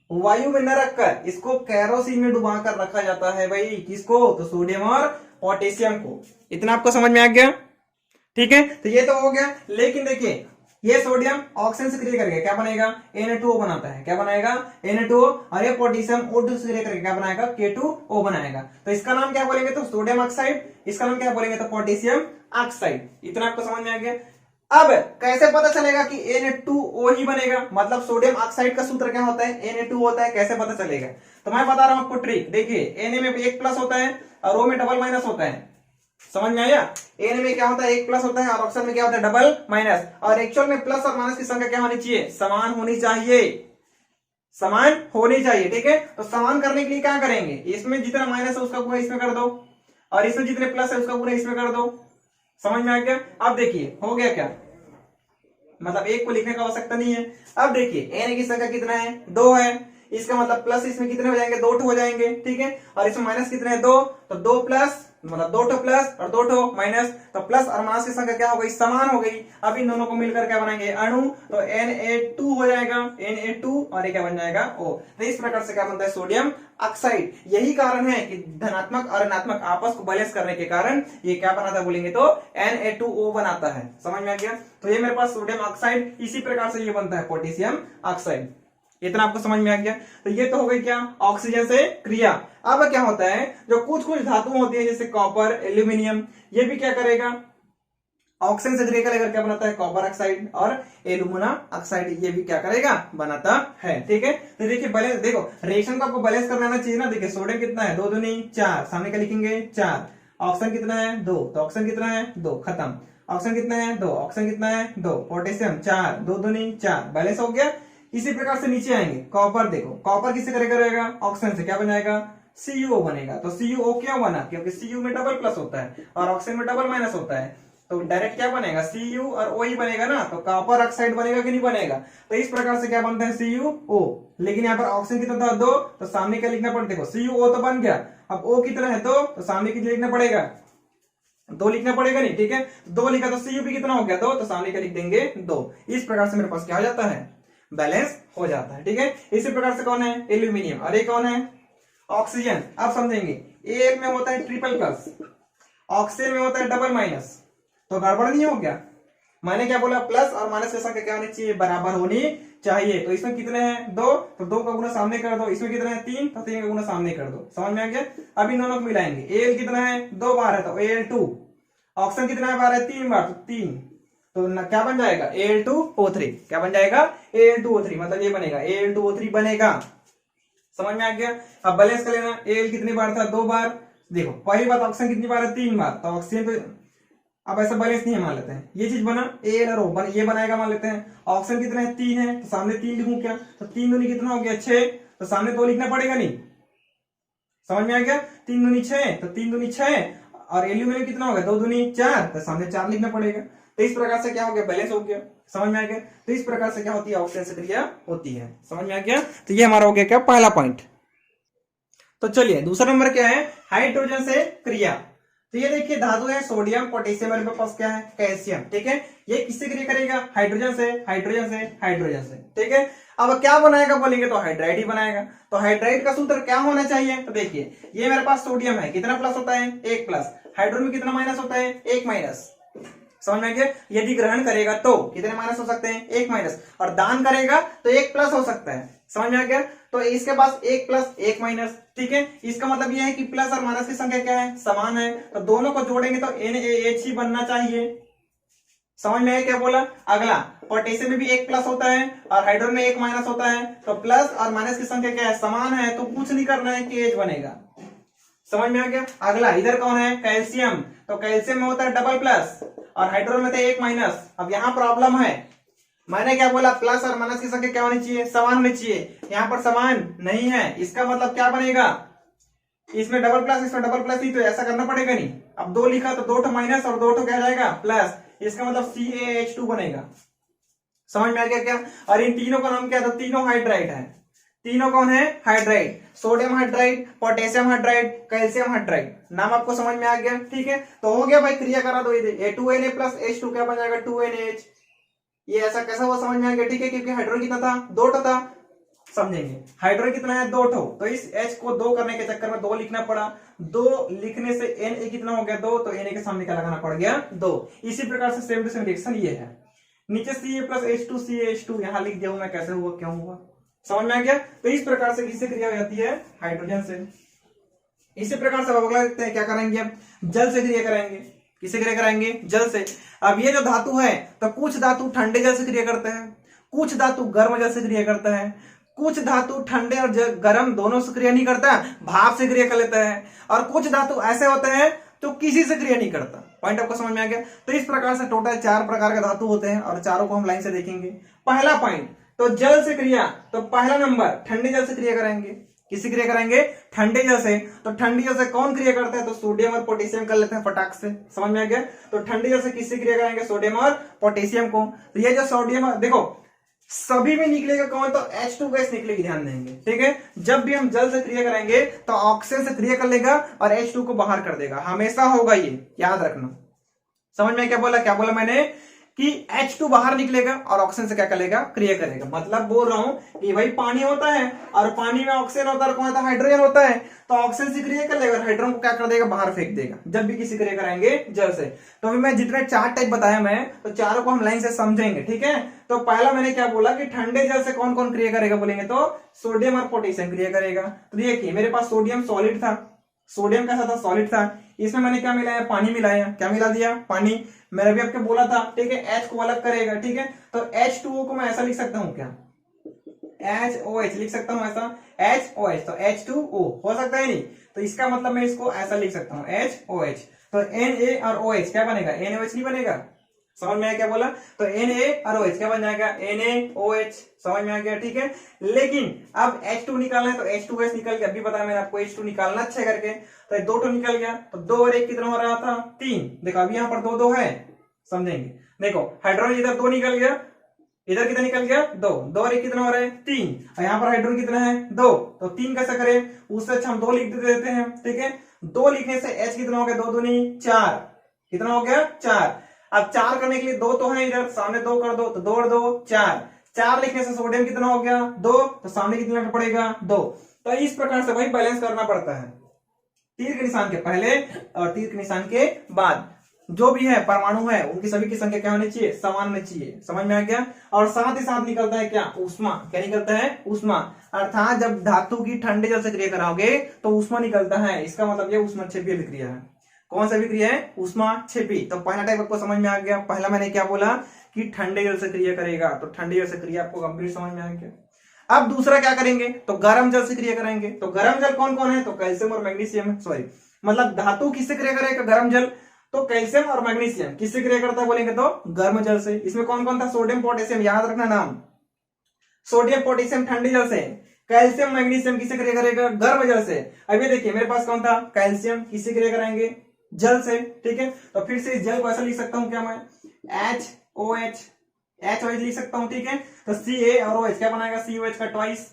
वायु में न रखकर इसको कैरोसिन में डुबा कर रखा जाता है भाई। किसको, तो सोडियम और पोटेशियम को। इतना आपको समझ में आ गया, ठीक है। तो ये तो हो गया। लेकिन देखिए ये सोडियम ऑक्सीजन से क्रिया करके क्या बनेगा, Na2O बनाता है। क्या बनाएगा, Na2O। और ये पोटेशियम O2 से क्रिया करके क्या बनाएगा, K2O बनाएगा। तो इसका नाम क्या बोलेंगे, तो सोडियम ऑक्साइड। इसका नाम क्या बोलेंगे, तो पोटेशियम ऑक्साइड। इतना आपको समझ में आ गया। अब कैसे पता चलेगा कि Na2O ही बनेगा, मतलब सोडियम ऑक्साइड का सूत्र क्या होता है, Na2 होता है। कैसे पता चलेगा, तो मैं बता रहा हूं आपको ट्रिक। देखिए Na में एक प्लस होता है और O में डबल माइनस होता है। समझ में आया। Na में क्या होता है, एक प्लस होता है, और ऑक्सीजन में क्या होता है, डबल माइनस। और एक्चुअल में प्लस और माइनस की संख्या क्या होनी चाहिए, समान होनी चाहिए, समान होनी चाहिए, ठीक है। तो समान करने के लिए क्या करेंगे, इसमें जितना माइनस है उसका पूरा इसमें कर दो, और इसमें जितने प्लस है उसका पूरा इसमें कर दो। समझ में आ गया। अब देखिए हो गया क्या, मतलब एक को लिखने की आवश्यकता नहीं है। अब देखिए Na की संख्या कितना है, 2 है। इसका मतलब प्लस इसमें कितने हो जाएंगे, 2 हो जाएंगे, ठीक है। और इसमें माइनस कितने हैं, 2, तो 2 प्लस मतलब 2 प्लस और 2 माइनस, तो प्लस और माइनस की संख्या क्या हो गई, समान हो गई। अब इन दोनों को मिलकर क्या बनाएंगे, अणु। तो Na2 हो जाएगा, Na2, और ये क्या बन जाएगा, O। तो इस प्रकार से क्या बनता है, सोडियम ऑक्साइड। यही कारण है कि धनात्मक और ऋणात्मक आपस को बैलेंस करने के कारण ये क्या बनाता है बोलेंगे तो Na2O बनाता है। समझ में आ गया। तो ये मेरे पास सोडियम ऑक्साइड, इसी प्रकार से ये बनता है पोटेशियम ऑक्साइड। इतना आपको समझ में आ गया। तो ये तो हो गई क्या, ऑक्सीजन से क्रिया। अब क्या होता है, जो कुछ कुछ धातु होती है जैसे कॉपर, एल्यूमिनियम, ये भी क्या करेगा, ऑक्सीजन से क्रिया करेगा, क्या बनाता है, कॉपर ऑक्साइड और एल्यूमिना ऑक्साइड, ये भी क्या करेगा, बनाता है, ठीक है। तो देखिए बैलेंस, देखो रिएक्शन को आपको बैलेंस करना आना चाहिए ना। देखिए सोडियम कितना है, 2 दूनी 4, सामने क्या लिखेंगे 4। ऑक्सीजन कितना है, 2, तो ऑक्सीजन कितना है, 2, खत्म। ऑक्सीजन कितना है, 2, ऑक्सीजन कितना है, 2, पोटेशियम 4, 2 दूनी 4, बैलेंस हो गया। इसी प्रकार से नीचे आएंगे, कॉपर, देखो कॉपर किससे करेगा, ऑक्सीजन से, क्या बन जाएगा, CuO बनेगा। तो CuO क्यों बना, क्योंकि Cu में डबल प्लस होता है और ऑक्सीजन में डबल माइनस होता है, तो डायरेक्ट क्या बनेगा, Cu और O ही बनेगा ना। तो कॉपर ऑक्साइड बनेगा कि नहीं बनेगा। तो इस प्रकार से क्या बनता है, CuO। लेकिन यहाँ पर ऑक्सीजन कितना था, 2, तो सामने क्या लिखना पड़ता है, देखो CuO तो बन गया। अब O कितना है, 2, तो सामने कितना लिखना पड़ेगा, 2 लिखना पड़ेगा नहीं, ठीक है। 2 लिखा तो Cu भी कितना हो गया, 2, तो सामने क्या लिख देंगे, 2। इस प्रकार से मेरे पास क्या हो जाता है, बैलेंस हो जाता है, ठीक है। इसी प्रकार से कौन है, एल्यूमिनियम, और ये कौन है, ऑक्सीजन। आप समझेंगे, एक में होता है ट्रिपल प्लस, ऑक्सीजन में होता है डबल माइनस, तो गड़बड़ नहीं हो गया। मैंने क्या बोला, प्लस और माइनस की संख्या क्या होनी चाहिए, बराबर होनी चाहिए। तो इसमें कितने हैं, 2, तो 2 का गुना सामने कर दो। इसमें कितने हैं, 3, तो 3 का गुना सामने कर दो। समझ में आ गया। अब इन दोनों को मिलाएंगे, Al कितना है, 2 बार है, तो Al2। ऑक्सीजन कितना है, बार है, 3 बार, तो 3, तो क्या बन जाएगा, Al2O3। क्या बन जाएगा, Al2O3, मतलब ये बनेगा, Al2O3 बनेगा। समझ में आ गया। अब बैलेंस कर लेना, Al कितनी बार था, 2 बार। देखो पहली बात, ऑक्सीजन कितनी बार है, 3 बार, तो ऑक्सीजन पे अब ऐसा बैलेंस नहीं है, मान लेते हैं ये चीज बना, Al और O ये बनाएगा, मान लेते हैं। ऑक्सीजन कितना है, 3 है, तो सामने 3 लिखूं क्या, तो 3 दूनी कितना हो गया, 6, तो सामने 2 लिखना पड़ेगा नहीं। समझ में आ गया। 3 दूनी 6, तो 3 दूनी 6, और एल्यूमिनियम कितना हो गया, 2 दूनी 4, तो सामने 4 लिखना पड़ेगा। तो इस प्रकार से क्या हो गया, बैलेंस हो गया। समझ में आ गया। तो इस प्रकार से क्या होती है, ऑक्सीजन से क्रिया होती है। समझ में आ गया। तो ये हमारा हो गया क्या, पहला पॉइंट। तो चलिए दूसरा नंबर क्या है, हाइड्रोजन से क्रिया। तो ये देखिए धातु है सोडियम, पोटेशियम, मेरे पास क्या है, कैल्शियम, ठीक है। ये किससे क्रिया करेगा, हाइड्रोजन से, हाइड्रोजन से, हाइड्रोजन से, ठीक है। अब क्या बनाएगा बोलेंगे तो हाइड्राइड ही बनाएगा। तो हाइड्राइड का सूत्र क्या होना चाहिए, तो देखिए ये मेरे पास सोडियम है, कितना प्लस होता है, 1 प्लस। हाइड्रोजन में कितना माइनस होता है, 1 माइनस। समझ में गया। यदि ग्रहण करेगा तो कितने माइनस हो सकते हैं, 1 माइनस, और दान करेगा तो 1 प्लस हो सकता है। समझ में आ गया। तो इसके पास 1 प्लस 1 माइनस, ठीक है। इसका मतलब यह है कि प्लस और माइनस की संख्या क्या है, समान है। तो दोनों को जोड़ेंगे तो NaH ही बनना चाहिए। समझ में आया क्या बोला। अगला पोटेशियम में भी एक प्लस होता है और हाइड्रोजन में एक माइनस होता है, तो प्लस और माइनस की संख्या क्या है, समान है, तो कुछ नहीं करना है कि एच बनेगा। समझ में आ गया। अगला इधर कौन है, कैल्शियम, तो कैल्शियम में होता है डबल प्लस और हाइड्रोजन में था एक माइनस। अब यहाँ प्रॉब्लम है, मैंने क्या बोला, प्लस और माइनस की संख्या क्या होनी चाहिए, समान होनी चाहिए। यहाँ पर समान नहीं है, इसका मतलब क्या बनेगा, इसमें डबल प्लस इसमें डबल प्लस ही, तो ऐसा करना पड़ेगा नहीं। अब दो लिखा तो दो ठो माइनस और दो ठो क्या जाएगा प्लस, इसका मतलब CaH2 बनेगा। समझ में आ गया क्या। और इन तीनों का नाम क्या था, तीनों हाइड्राइड है। तीनों कौन है, hydride, sodium hydride, potassium hydride, calcium hydride. नाम आपको समझ में आ गया, ठीक है। तो हो गया भाई, क्रिया करा दो। A2Na प्लस H2 क्या बन जाएगा, 2NH। ये ऐसा कैसा हुआ, समझ में आ गया, ठीक है, क्योंकि हाइड्रोजन कितना था, दो ठो था। समझेंगे, हाइड्रोजन कितना है, दो ठो, तो इस H को दो करने के चक्कर में दो लिखना पड़ा। दो लिखने से Na कितना हो गया, दो, तो Na के सामने क्या लगाना पड़ गया, दो। इसी प्रकार से सेम टू सेम रिएक्शन ये है, नीचे Ca प्लस H2 CaH2 यहां लिख दिया हूं मैं, कैसे हुआ क्यों हुआ, समझ में आ गया। तो इस प्रकार से किससे क्रिया हो जाती है, हाइड्रोजन से। इसी प्रकार से अगला देखते हैं क्या करेंगे, अब जल से क्रिया करेंगे। किससे क्रिया कराएंगे, जल से। अब ये जो धातु है, तो कुछ धातु ठंडे जल से क्रिया करते हैं, कुछ धातु गर्म जल से क्रिया करता है, कुछ धातु ठंडे और गर्म दोनों से क्रिया नहीं करता, भाप से क्रिया कर लेता है, और कुछ धातु ऐसे होते हैं तो किसी से क्रिया नहीं करता। पॉइंट आपको समझ में आ गया। तो इस प्रकार से टोटल 4 प्रकार के धातु होते हैं और चारों को हम लाइन से देखेंगे। पहला पॉइंट, तो जल से क्रिया, तो पहला नंबर ठंडे जल से क्रिया करेंगे। किससे क्रिया करेंगे, ठंडे जल से। तो ठंडे जल से कौन क्रिया करता है, तो सोडियम और पोटेशियम कर लेते हैं फटाक से। समझ में आ गया। तो ठंडे जल से किससे क्रिया करेंगे, सोडियम और पोटेशियम को। तो ये जो सोडियम, देखो सभी में निकलेगा कौन, तो H2 गैस निकलेगी, ध्यान देंगे, ठीक है। जब भी हम जल से क्रिया करेंगे तो ऑक्सीजन से क्रिया कर लेगा और H2 को बाहर कर देगा, हमेशा होगा, ये याद रखना। समझ में क्या बोला मैंने कि H2 बाहर निकलेगा और ऑक्सीजन से क्या करेगा, क्रिया करेगा। मतलब बोल रहा हूं कि भाई पानी होता है और पानी में ऑक्सीजन होता है, कौन होता है, हाइड्रोजन होता है, तो ऑक्सीजन से क्रिया कर लेगा और हाइड्रोजन को क्या कर देगा, बाहर फेंक देगा, जब भी किसी क्रिया कराएंगे जल से। तो अभी मैं जितने 4 टाइप बताया मैं, तो चारों को हम लाइन से समझेंगे, ठीक है। तो पहला मैंने क्या बोला कि ठंडे जल से कौन कौन क्रिया करेगा, बोलेंगे तो सोडियम और पोटेशियम क्रिया करेगा। तो देखिए मेरे पास सोडियम सॉलिड था, सोडियम कैसा था, सॉलिड था, इसमें मैंने क्या मिलाया, पानी मिलाया। क्या मिला दिया, पानी। मैंने भी आपको बोला था, ठीक है, H को अलग करेगा, ठीक है। तो H2O को मैं ऐसा लिख सकता हूं क्या, HOH लिख सकता हूं ऐसा, HOH, तो H2O हो सकता है नहीं, तो इसका मतलब मैं इसको ऐसा लिख सकता हूं HOH। तो Na और OH क्या बनेगा, NaOH नहीं बनेगा। समझ में आया क्या बोला, तो Na और OH क्या बन जाएगा, NaOH। समझ में आ गया, ठीक है। लेकिन अब H2 निकालना है, तो H2S निकल गया, अभी बताया मैंने आपको H2 निकालना अच्छा करके। तो दो ठो निकल गया, तो 2 और 1 कितना हो रहा था, 3। देखो अभी यहाँ पर 2 2 है, समझेंगे। देखो हाइड्रोजन इधर 2 निकल गया, इधर कितना निकल गया, 2, 2 और 1 कितना हो रहा है, 3। और यहाँ पर हाइड्रोजन कितना है, 2, तो 3 कैसे करें, उससे अच्छा हम 2 लिख देते हैं, ठीक है। 2 लिखने से H कितना हो गया, 2 दूनी 4, कितना हो गया, 4। अब 4 करने के लिए 2 तो है इधर, सामने 2 कर दो, तो 2 और 2 4। 4 लिखने से सोडियम कितना हो गया, 2, तो सामने कितना पड़ेगा, 2। तो इस प्रकार से भाई बैलेंस करना पड़ता है, तीर के निशान के पहले और तीर के निशान के बाद। जो भी है परमाणु है उनकी सभी की संख्या क्या होनी चाहिए, समान होनी चाहिए। समझ में आ गया। और साथ ही साथ निकलता है क्या, ऊष्मा। क्या निकलता है, ऊष्मा। अर्थात जब धातु की ठंडे जल से क्रिया कराओगे तो ऊष्मा निकलता है, इसका मतलब ये ऊष्माक्षेपी अभिक्रिया है। कौन सा अभिक्रिया है, ऊष्माक्षेपी। तो पहला टाइप आपको समझ में आ गया। पहला मैंने क्या बोला कि ठंडे जल से क्रिया करेगा, तो ठंडे जल से क्रिया आपको कंप्लीट समझ में आ गया। अब दूसरा क्या करेंगे, तो गर्म जल से क्रिया करेंगे। तो गर्म जल कौन कौन है, तो कैल्शियम और मैग्नीशियम, सॉरी मतलब धातु किससे क्रिया करेगा, गर्म जल। तो कैल्शियम और मैग्नीशियम किससे क्रिया करता है, बोलेंगे तो गर्म जल से। इसमें कौन कौन था, सोडियम पोटेशियम, याद रखना नाम, सोडियम पोटेशियम ठंडे जल से। कैल्शियम मैग्नीशियम किससे क्रिया करेगा, गर्म जल से। अभी देखिए मेरे पास कौन था, कैल्शियम, किससे क्रिया कराएंगे, जल से, ठीक है। तो फिर से इस जल को ऐसा लिख सकता हूं क्या मैं, HOH लिख सकता हूं, ठीक है। तो Ca और OH क्या बनाएगा, COH का ट्वाइस।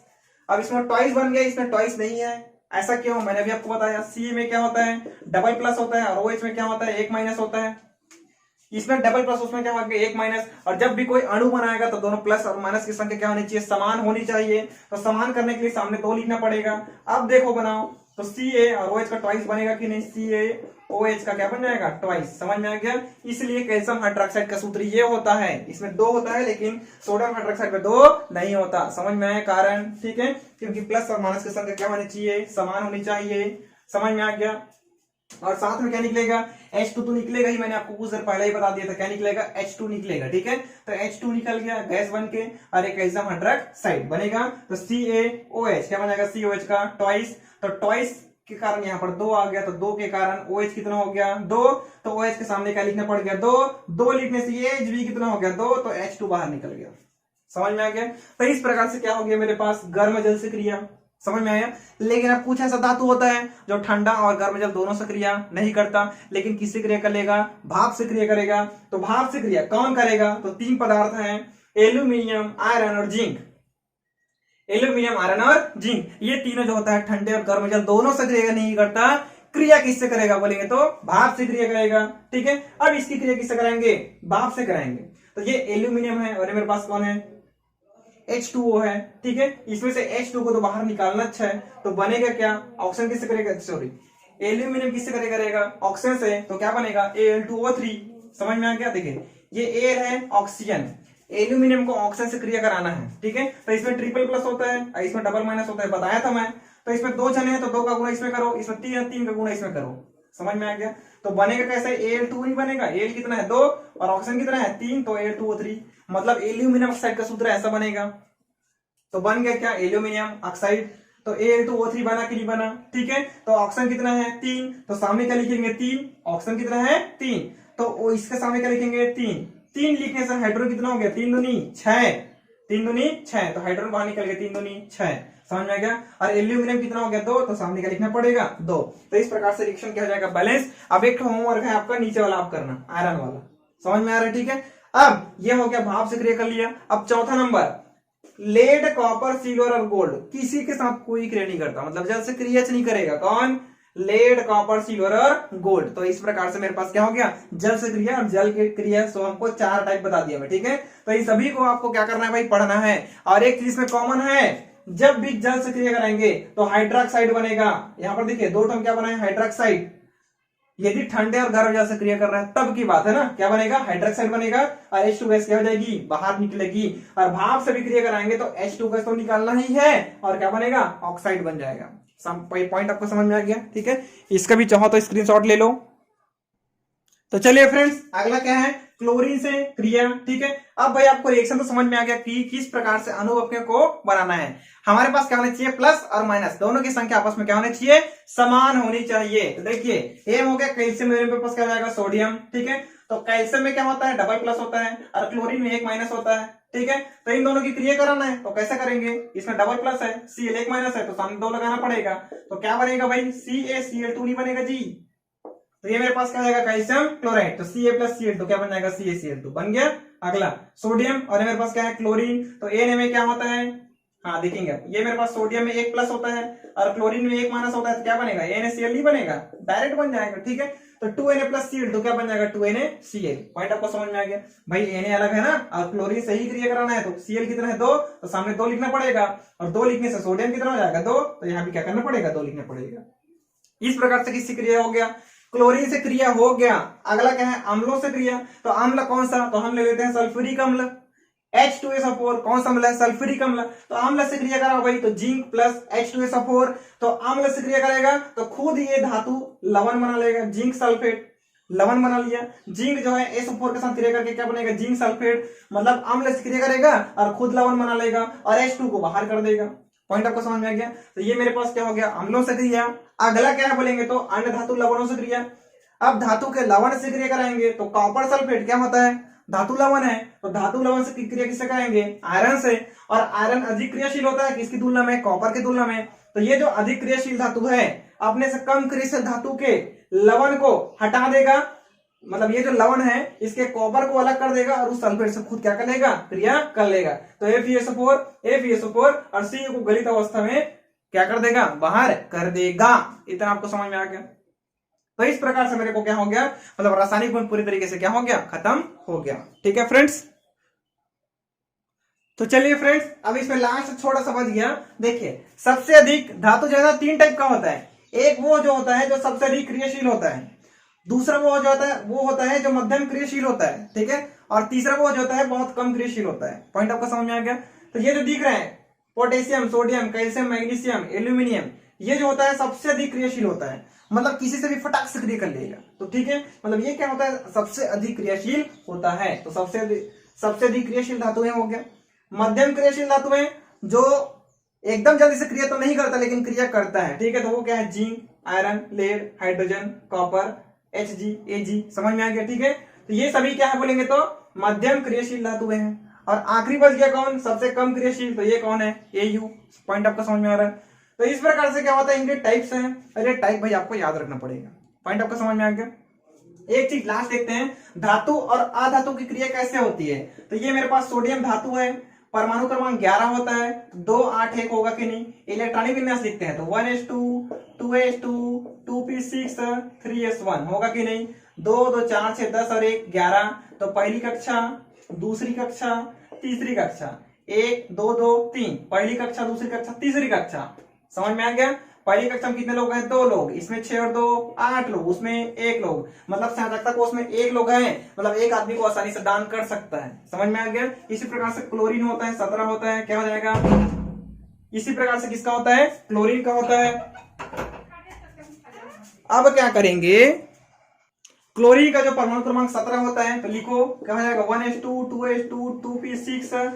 अब इसमें ट्वाइस बन गया, इसमें ट्वाइस नहीं है, ऐसा क्यों, मैंने अभी आपको बताया। C में क्या होता है, डबल प्लस होता है, और OH में क्या होता है, 1 माइनस होता है। इसमें डबल प्लस, उसमें क्या होगा, 1 माइनस। और जब भी कोई अणु बनाएगा तो दोनों प्लस और माइनस की संख्या क्या होनी चाहिए, समान होनी चाहिए। तो समान करने के लिए सामने 2 लिखना पड़ेगा। अब देखो बनाओ, तो Ca और OH का ट्वाइस बनेगा कि नहीं, CaOH का क्या बन जाएगा, ट्वाइस। समझ में आ गया। इसलिए कैल्शियम हाइड्रोक्साइड का सूत्र ये होता है, इसमें 2 होता है लेकिन सोडियम हाइड्रोक्साइड में 2 नहीं होता। समझ में आया कारण, ठीक है, क्योंकि प्लस और माइनस की संख्या क्या होनी चाहिए, समान होनी चाहिए। समझ में आ गया। और साथ में क्या निकलेगा, H2 तो निकलेगा ही, मैंने आपको कुछ देर पहले ही बता दिया था क्या निकलेगा, H2 निकलेगा। ठीक है, तो H2 निकल गया गैस बन के, और एक कैल्शियम हाइड्रोक्साइड बनेगा, तो CaOH क्या बनेगा, COH का ट्वाइस, तो ट्वाइस के कारण यहाँ पर 2 आ गया, तो 2 के कारण OH कितना हो गया 2, तो OH के सामने क्या लिखना पड़ गया 2, 2 लिखने से ये Hb कितना हो गया 2, तो H2 बाहर निकल गया। समझ में आ गया। तो इस प्रकार से क्या हो गया मेरे पास, गर्म जल से क्रिया, समझ में आया। लेकिन अब कुछ ऐसा धातु होता है जो ठंडा और गर्म जल दोनों से क्रिया नहीं करता, लेकिन किससे क्रिया करेगा, भाप से क्रिया करेगा। तो भाप से क्रिया कौन करेगा, तो 3 पदार्थ हैं, एल्यूमिनियम, आयरन और जिंक। एल्यूमिनियम, आयरन और जिंक, ये तीनों जो होता है ठंडे और गर्म जल दोनों से क्रिया नहीं करता। क्रिया किससे करेगा बोलेंगे तो भाप से क्रिया करेगा। ठीक है, अब इसकी क्रिया किससे कराएंगे, भाप से कराएंगे। तो ये एल्यूमिनियम है और मेरे पास कौन है, H2O है। ठीक है, इसमें से H2 को तो बाहर निकालना अच्छा है, तो बनेगा क्या, ऑक्सीजन किससे करेगा, सॉरी एल्यूमिनियम किससे करेगा, ऑक्सीजन से, तो क्या बनेगा Al2O3। समझ में आ गया। देखिए ये Al है ऑक्सीजन, एल्यूमिनियम को ऑक्सीजन से क्रिया कराना है। ठीक है, तो इसमें ट्रिपल प्लस होता है, इसमें डबल माइनस होता है, बताया था मैं। तो इसमें 2 जने हैं तो 2 का गुणा इसमें करो, इसमें 3 है 3 का गुणा इसमें करो। समझ में आ गया। तो बनेगा कैसे, Al2 नहीं बनेगा, Al कितना है 2 और ऑक्सीजन कितना है 3, तो Al2O3, मतलब एल्यूमिनियम ऑक्साइड का सूत्र ऐसा बनेगा। तो बन गया क्या, एल्यूमिनियम ऑक्साइड। तो Al2O3 बना कि नहीं बना। ठीक है, तो ऑक्सीजन कितना है 3, तो सामने क्या लिखेंगे 3, ऑक्सीजन कितना है 3, तो इसके सामने क्या लिखेंगे 3, 3 लिखने से हाइड्रोजन कितना हो गया 3 दूनी 6, 3 दूनी 6, तो हाइड्रोजन बाहर निकल गया 3 दूनी 6। समझ में आ गया। और एल्यूमिनियम कितना हो गया 2, तो सामने क्या लिखना पड़ेगा 2। तो इस प्रकार से रिएक्शन क्या हो जाएगा, बैलेंस। अब एक होमवर्क है आपका नीचे वाला आप करना, आयरन वाला। समझ में आ रहा है। ठीक है, अब ये हो गया भाप से क्रिया कर लिया। अब चौथा नंबर, लेड, कॉपर, सिल्वर और गोल्ड किसी के साथ कोई क्रिया नहीं करता, मतलब जल से क्रिया नहीं करेगा। कौन, लेड, कॉपर, सिल्वर और गोल्ड। तो इस प्रकार से मेरे पास क्या हो गया, जल से क्रिया और जल की क्रिया। सो हमको 4 टाइप बता दिया मैं। ठीक है, तो इन सभी को आपको क्या करना है भाई, पढ़ना है। और एक चीज इसमें कॉमन है, जब भी जल से क्रिया कराएंगे तो हाइड्रोक्साइड बनेगा। यहां पर देखिए 2 टर्म क्या बना है, हाइड्रोक्साइड। यदि ठंडे और गर्म जल से क्रिया कर रहा है तब की बात है ना, क्या बनेगा, हाइड्रोक्साइड बनेगा। और H2 गैस क्या हो जाएगी, बाहर निकलेगी। और भाप से भी क्रिया कराएंगे तो H2 गैस तो निकालना ही है, और क्या बनेगा, ऑक्साइड बन जाएगा। पॉइंट आपको समझ में आ गया। ठीक है, इसका भी चाहो तो स्क्रीनशॉट ले लो। तो चलिए फ्रेंड्स, अगला क्या है, क्लोरीन से क्रिया। ठीक है, अब भाई आपको रिएक्शन तो समझ में आ गया कि किस प्रकार से अणु अपने को बनाना है। हमारे पास क्या होना चाहिए, प्लस और माइनस दोनों की संख्या आपस में क्या होनी चाहिए, समान होनी चाहिए। तो देखिए एम हो गया कैल्शियम, मेरे पास क्या हो जाएगा सोडियम। ठीक है, तो कैल्शियम में क्या होता है, डबल प्लस होता है, और क्लोरीन में 1 माइनस होता है। ठीक है, तो इन दोनों की क्रिया कराना है तो कैसे करेंगे, इसमें डबल प्लस है, Cl 1 माइनस है, तो सामने 2 लगाना पड़ेगा। तो क्या बनेगा भाई, CaCl2 नहीं बनेगा जी। तो ये मेरे पास क्या हो जाएगा, कैल्शियम क्लोराइड, तो Ca प्लस Cl तो क्या बन जाएगा, CaCl2 बन गया। अगला सोडियम, और मेरे पास क्या है क्लोरीन, तो Na में क्या होता है, हाँ देखेंगे ये मेरे पास सोडियम में 1 प्लस होता है और क्लोरीन में 1 माइनस होता है, तो क्या बनेगा, NaCl नहीं बनेगा, डायरेक्ट बन जाएगा। ठीक है, तो 2Na प्लस Cl तो क्या बन जाएगा, 2NaCl। पॉइंट आपको समझ में आ गया भाई, Na अलग है ना, और क्लोरीन से ही क्रिया कराना है, तो Cl कितना है 2, तो सामने 2 लिखना पड़ेगा, और 2 लिखने से सोडियम कितना हो जाएगा 2, तो यहाँ भी क्या करना पड़ेगा 2 लिखना पड़ेगा। इस प्रकार से किससे क्रिया हो गया, क्लोरीन से क्रिया हो गया। अगला क्या है, अम्लों से क्रिया। तो अम्ल कौन सा, तो हम ले लेते हैं सल्फ्यूरिक अम्ल, H2SO4। कौन सा अम्ल है, सल्फ्यूरिक अम्ल। तो अम्ल से क्रिया करा भाई, तो जिंक प्लस H2SO4, तो अम्ल से क्रिया करेगा तो खुद ये धातु लवण बना लेगा, जिंक सल्फेट, लवण बना लिया। जिंक जो है SO4 के साथ क्रिया करके क्या बनेगा, जिंक सल्फेट, मतलब अम्ल से क्रिया करेगा और खुद लवण बना लेगा और H2 को बाहर कर देगा। पॉइंट आपको समझ में आ गया। तो ये मेरे पास क्या हो गया, अम्लों से क्रिया। अगला क्या है बोलेंगे तो अन्य धातु लवणों से क्रिया। अब धातु के लवण से क्रिया कराएंगे तो कॉपर सल्फेट क्या होता है, धातु लवण है, तो धातु लवण से क्रिया किससे कराएंगे, आयरन से। और आयरन अधिक क्रियाशील होता है किसकी तुलना में, कॉपर की तुलना में। तो ये जो अधिक क्रियाशील धातु है अपने से कम क्रियाशील धातु के लवण को हटा देगा, मतलब ये जो लवण है इसके कॉपर को अलग कर देगा और उस सल्फेट से खुद क्या कर लेगा, क्रिया कर लेगा। तो FeSO4 और Cu को गलित अवस्था में क्या कर देगा, बाहर कर देगा। इतना आपको समझ में आ गया। तो इस प्रकार से मेरे को क्या हो गया, मतलब रासायनिक गुण पूरी तरीके से क्या हो गया, खत्म हो गया। ठीक है फ्रेंड्स, तो चलिए फ्रेंड्स अब इसमें लास्ट छोटा सा बच गया। देखिए सबसे अधिक धातु जो है ना 3 टाइप का होता है। एक वो जो होता है जो सबसे अधिक क्रियाशील होता है, दूसरा वो जो होता है जो मध्यम क्रियाशील होता है। ठीक है, और तीसरा वो जो होता है बहुत कम क्रियाशील होता है। पॉइंट आपको समझ में आ गया। तो ये जो दिख रहे हैं potassium, sodium, calcium, magnesium, aluminium, ये जो होता है सबसे अधिक क्रियाशील होता है, मतलब किसी से भी फटाक से क्रिया कर लेगा। तो ठीक है, मतलब ये क्या होता है, सबसे अधिक क्रियाशील होता है। तो सबसे अधिक क्रियाशील धातु हो गया। मध्यम क्रियाशील धातु है जो एकदम जल्दी से क्रिया तो नहीं करता लेकिन क्रिया करता है, ठीक है। तो वो क्या है, zinc, iron, lead, hydrogen, copper, Hg, Ag, समझ में आ गया, ठीक है। तो ये सभी क्या है बोलेंगे तो मध्यम क्रियाशील धातु हैं। और आखिरी बच गया कौन, सबसे कम क्रियाशील, तो ये कौन है, Au। पॉइंट आपका समझ में आ रहा है। तो इस प्रकार से क्या होता है, इनके टाइप्स हैं। अरे टाइप भाई आपको याद रखना पड़ेगा। पॉइंट आपका समझ में आ गया। एक चीज लास्ट देखते हैं, धातु और अधातु की क्रिया कैसे होती है। तो ये मेरे पास सोडियम धातु है, परमाणु क्रमांक 11 होता है, 2 8 1 होगा कि नहीं। इलेक्ट्रॉनिक विन्यास लिखते हैं तो 1s2 2s2 2p6 3s1 होगा कि नहीं। 2 2 4 6 10 और 1 11। तो पहली कक्षा, दूसरी कक्षा, तीसरी कक्षा, 1 2 2 3, पहली कक्षा, दूसरी कक्षा, तीसरी कक्षा, समझ में आ गया। पहली कक्षा में कितने लोग हैं, 2 लोग, इसमें 6 और 2 8 लोग, उसमें 1 लोग, मतलब संयोजकता कोष में 1 लोग हैं, मतलब एक आदमी को आसानी से दान कर सकता है, समझ में आ गया। इसी प्रकार से क्लोरीन होता है, 17 होता है, क्या हो जाएगा। इसी प्रकार से किसका होता है, क्लोरीन का होता है। अब क्या करेंगे, क्लोरीन का जो परमाणु क्रमांक 17 होता है तो लिखो, क्या हो जाएगा, 1s2 2s2 2p6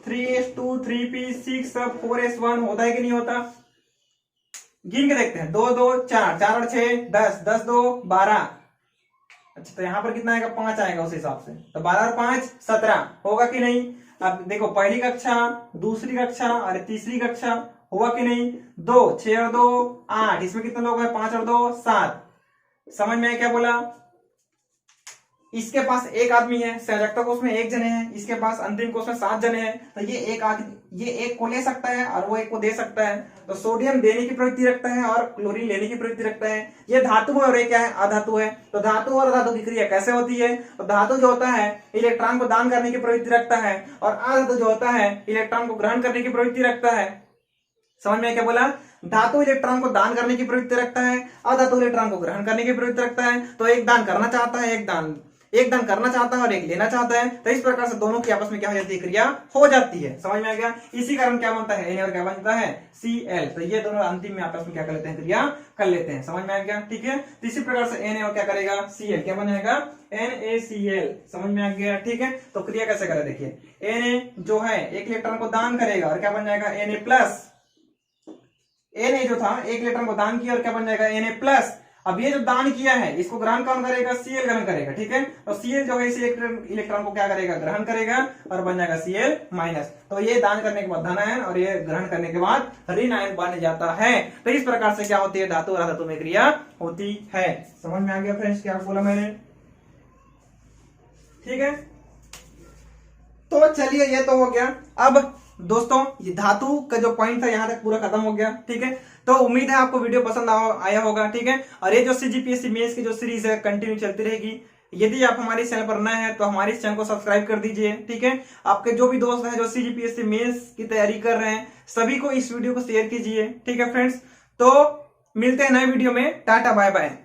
3s2 3p6 4s1 होता है कि नहीं होता। गिन के देखते हैं, 2 2 4 4 और 6 10 10 2 12। अच्छा तो यहां पर कितना आएगा, 5 आएगा उस हिसाब से। तो 12 और 5 17 होगा कि नहीं। अब देखो पहली कक्षा, दूसरी कक्षा और तीसरी कक्षा होगा कि नहीं। 2 6 और 2 8, इसमें कितने लोग हैं, 5 और 2 7। समझ में क्या बोला। इसके पास एक आदमी है, संयोजकता कोष में 1 जने हैं, इसके पास अंतिम कोष में 7 जने हैं। तो ये एक को ले सकता है और वो एक को दे सकता है। तो सोडियम देने की प्रवृत्ति रखता है और क्लोरीन लेने की प्रवृत्ति रखता है। ये धातु है और ये क्या है, अधातु है। तो धातु और अधातु की क्रिया कैसे होती है। तो धातु जो होता है इलेक्ट्रॉन को दान करने की प्रवृत्ति रखता है और अधातु जो होता है इलेक्ट्रॉन को ग्रहण करने की प्रवृत्ति रखता है। समझ में क्या बोला, धातु इलेक्ट्रॉन को दान करने की प्रवृत्ति रखता है, अधातु इलेक्ट्रॉन को ग्रहण करने की प्रवृत्ति रखता है। तो एक दान करना चाहता है, एक दान करना चाहता है और एक लेना चाहता है। तो इस प्रकार से दोनों की आपस में क्या हो जाती है, क्रिया हो जाती है। समझ में आ गया। इसी कारण क्या बनता है, Na और क्या बनता है, Cl। तो ये दोनों अंतिम में आपस में क्या कर लेते हैं, क्रिया कर लेते हैं। समझ में आ गया, ठीक है। तो इसी प्रकार से Na और क्या करेगा, Cl, क्या बनेगा, NaCl। समझ में आ गया, ठीक है। तो क्रिया कैसे करें, देखिए Na जो है एक इलेक्ट्रॉन को दान करेगा और क्या बन जाएगा, Na+। Na जो था एक इलेक्ट्रॉन को दान किया और क्या बन जाएगा, Na+। अब ये जो दान किया है इसको ग्रहण कौन करेगा, Cl ग्रहण करेगा, ठीक है। तो Cl जो है इस इलेक्ट्रॉन को क्या करेगा, ग्रहण करेगा और बन जाएगा Cl-। तो ये दान करने के बाद धन आयन और ये ग्रहण करने के बाद ऋण आयन बन जाता है। तो इस प्रकार से क्या होती है, धातु और अधातु में क्रिया होती है। समझ में आ गया फ्रेंड्स, क्या बोला मैंने, ठीक है। तो चलिए ये तो हो गया। अब दोस्तों ये धातु का जो पॉइंट था यहां तक पूरा खत्म हो गया, ठीक है। तो उम्मीद है आपको वीडियो पसंद आया होगा, ठीक है। और ये जो CGPSC मेंस की जो सीरीज है कंटिन्यू चलती रहेगी। यदि आप हमारे चैनल पर नए हैं तो हमारे इस चैनल को सब्सक्राइब कर दीजिए, ठीक है। आपके जो भी दोस्त हैं जो CGPSC मेंस की तैयारी कर रहे हैं सभी को इस वीडियो को शेयर कीजिए, ठीक है फ्रेंड्स। तो मिलते हैं नए वीडियो में, टाटा बाय बाय।